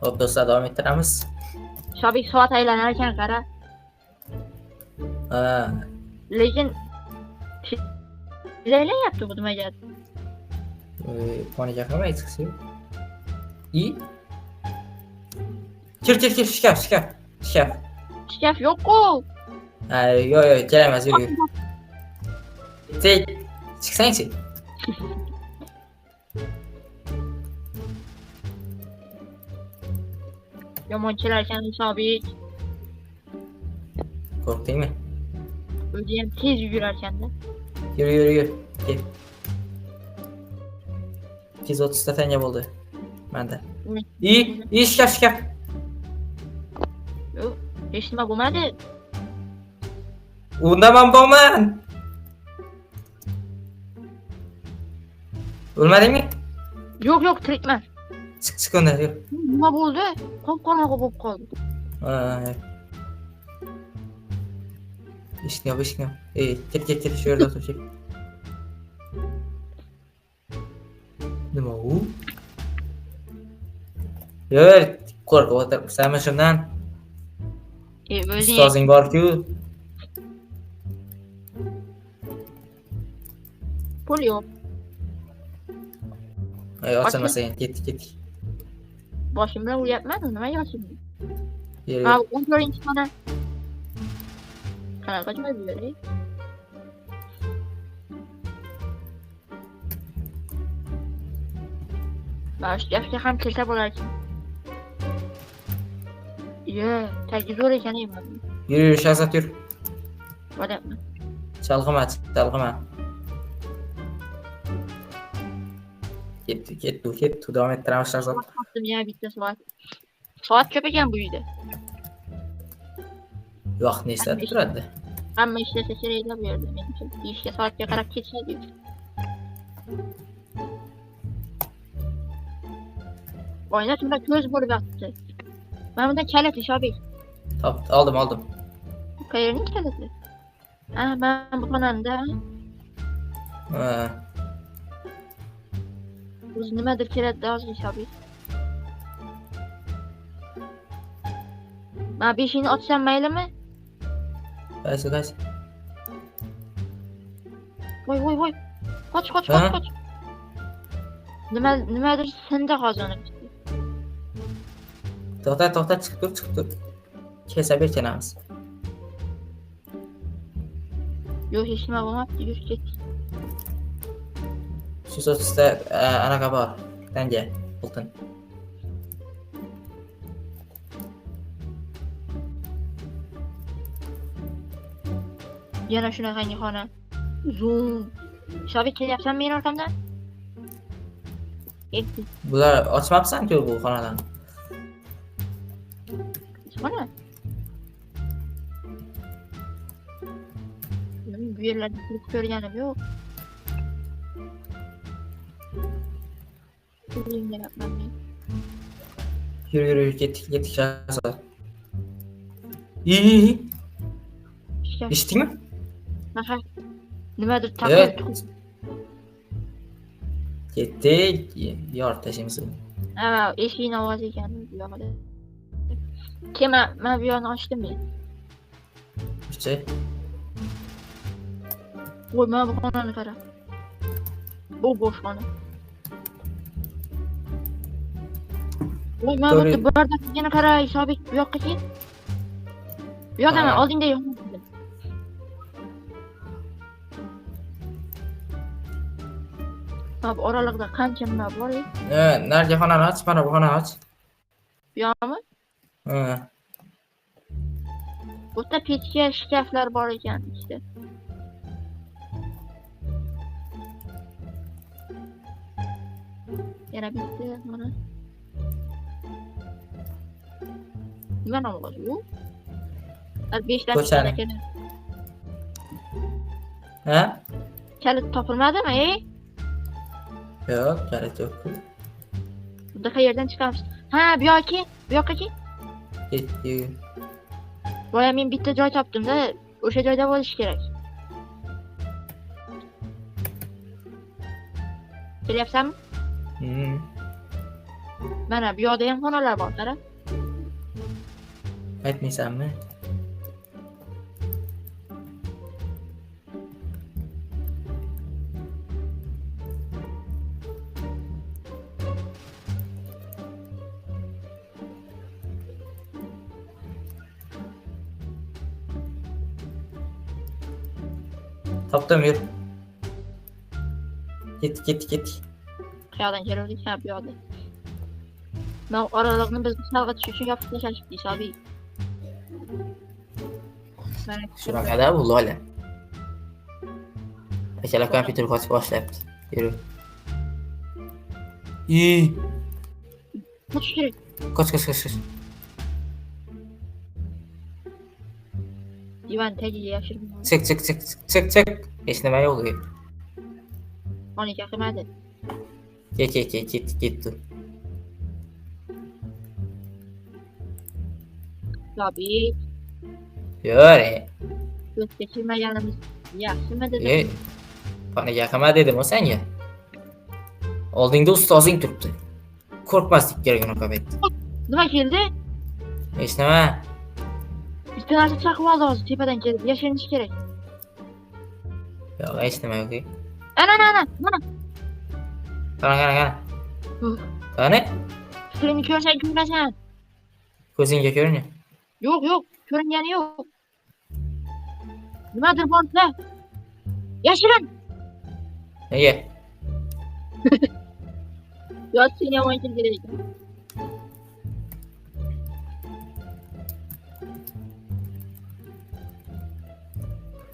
Hop do'stlar, davom ettiramiz. Shobik soat aylanar ekan qara. Ha, Lekin aylayapti bu nimaga? Qoniga qilmay chiqsin. I. Kir, shkaf. Shkaf yo'q-ku. Ha, yo'q, kerak emas, yur. Sen chiqsang-chi. Yomonchilar ekan Shobik. Qo'rqdingmi? O'zi ham tez yugurar ekanda. Yur. Kel. 230 ta tanga bo'ldi. Menda. I, shkaf. Yo'q, hech nima bo'lmadi. Unda men borman. O'lmadingmi? Yo'q, tirikman. Chiq undan, yo'q. Nima bo'ldi? Qop-qorong'i bo'lib qoldi. Ha. Eshikni. Ket, shu yerda o'tir. Nima u? Yur, qo'rqib o'tiribsanmi shundan? O'zing Ustozing bor-ku. pul yo'q. Ochilmasa ekan, ketdik. Boshim bilan uryapman, nima yoshim? Yur. Ha, 14-xona. Qanaqa joy bu yer? Shkafga ham kelsa bo'lar ekan. Tagi zo'r ekan emas. Yur, Shahzod, yur. Bo'lyapman. Chalg'ima. Ketdi. Davom ettiramiz, Shahzod. Topdim yana bitta soat. Soat ko'p ekan bu uyda. Vaqtni eslatib turadi. Hamma ishlasa kerak bu yerda menimcha. Ishga soatga qarab ketishadi. Oyna tunda ko'z bo'lib yotibdi. Mana bunda kaliti Shobik. Oldim. Qayerning kaliti? Ha, men bu xonamda. Ha. O'zi nimadir kerak hozir Shobik. Men beshikni ochsam maylimi? Qaysi? Voy. Qoch. Nimadir sindi hozir. To'xta, chiqib tur. Kelsa berkanamiz. Yo'q, hech nima bo'lmabdi, yur ket. Shu so'zda anaqa bor. Tanga, oltin. Yana shunaqangi xona. Zoom. Shobik kelyapsan meni orqamdan? Bular ochmabsan-ku bu xonalarni. Mana. Bu yerlarni kirib ko'rganim yo'q. Yur, ketdik, Shahzod. Eshitdingmi? Aha. Nimadir taqib. Ketdik. Yor tashimiz. Ha, eshikning ovozi ekan bu yoqda. Men bu yoqni ochdim men. O'chi. Voy, mana bu xonani qara. Bu bo'sh xona. Voy, mana bu bardakligini qara, Shobik, bu yoqqa ket. Bu yoqda men oldingda yo'q. Bu oralig'ida qancha nima bor? Narigi xonani och, mana bu xonani och. Bu yoqmi? Ha. Bu yerda pechka, shkaflar bor ekan işte. Yana bitta mana. Nima nomi bu? 5 ta ekan. Ha? Kalit topilmadimi, Yo'q, kalit yo'q. Bunda qayerdan chiqamiz? Ha, bu yoqqa ket. Ketdik. Boya men bitta joy topdim-da, o'sha joyda bo'lish kerak. Kelyapsanmi? Mana bu yoqda ham xonalar bor, qara. Aytmaysanmi? Topdim, yur. Git. Qayoqdan keldik? Ha, bu yoqda. Men oralig'ini biz chalg'itish uchun yopib tashlashibdi, hisobiy. Shunaqada bu lola. Akalar kompyuter qochib boshlayapti. Yur. Qoch kerak. Qoch. Divan tagiga yashirib. Çık. Hech nima yo'q. Ona qilmadi. Git. Hisobiy. Yur. Ko'z kechirmaganimiz yaxshimi dedim. Bana yaqima dedim o senga. Oldingda ustozing turibdi. Qo'rqmaslik kerak unaqa paytda. Nima keldi? Hech nima. Bitta narsa chaqib oldi hozir tepadan kelib. Yashirinish kerak. Yo'q, hech nima yo'q. Ana. Qara. Qani? Fikrini ko'rasan. Ko'zingga ko'rinyapti. Yo'q, ko'ringani yo'q. Nimadir borda. Yashirin. Nega? Yot seni yomon kelgan ekan.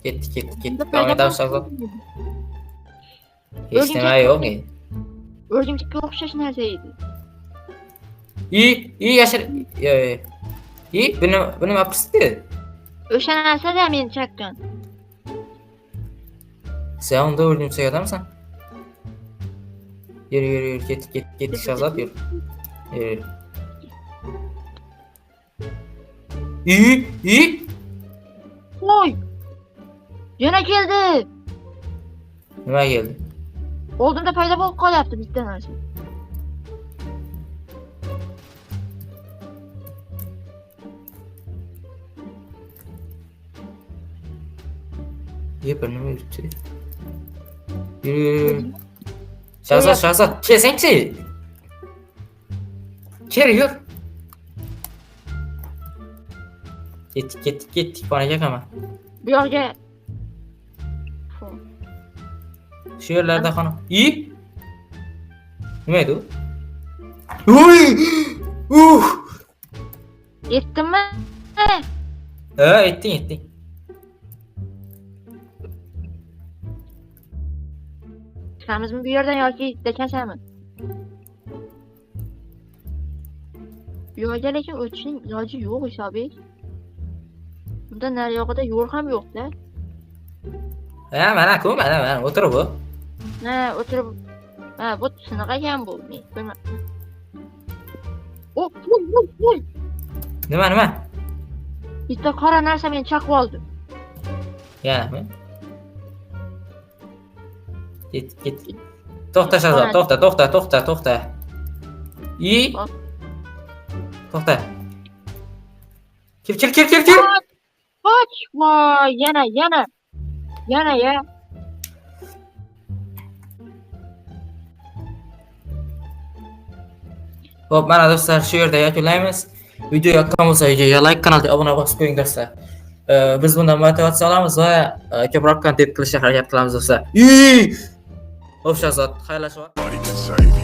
Git. Davom etamiz Shahzod. Hech nima yo'q. O'rgimchakka o'xshash narsa edi. Yashir. Buni nima qildi? O'sha narsa-da men chakkan. Sen unda o'rgimchak odamsan? Yur, git Shahzod, yur. Voy! Yana keldi. Nima keldi? Oldimda paydo bo'lib qolyapti bitta narsa. Bir nima yuribdi? Yur. Shahzod, kelsangchi. Kel, yur. Git, xonaga qama. Bu yoqqa. Shu yerlarda xona. Nima edi u? Yetdimmi? Ha, yetding. Chiqamizmi bu yerdan yoki dekansanmi? Bu yoqqa lekin o'tishning iloji yo'q hisobiy. Bunda nariyog'ida yo'l ham yo'q-da. Ha, mana-ku, mana o'tirib bu. Ha, o'tirib. Ha, bu sinaqa ekan bu. Men ko'rmabman. Voy. Nima? Bitta qora narsa meni chaqib oldi. Yanami? Git. To'xta Shahzod, to'xta. To'xta. Kel. Qoch! Voy, yana. Ya. Xo'p, mana do'stlar, shu yerda yakunlaymiz. Video yoqqan bo'lsa, videoga like, kanalga obuna bosib qo'ying do'stlar. Biz bundan motivatsiya olamiz va ko'proq kontent qilishga harakat qilamiz do'stlar. Xo'p, Shahzod, xayrlashib.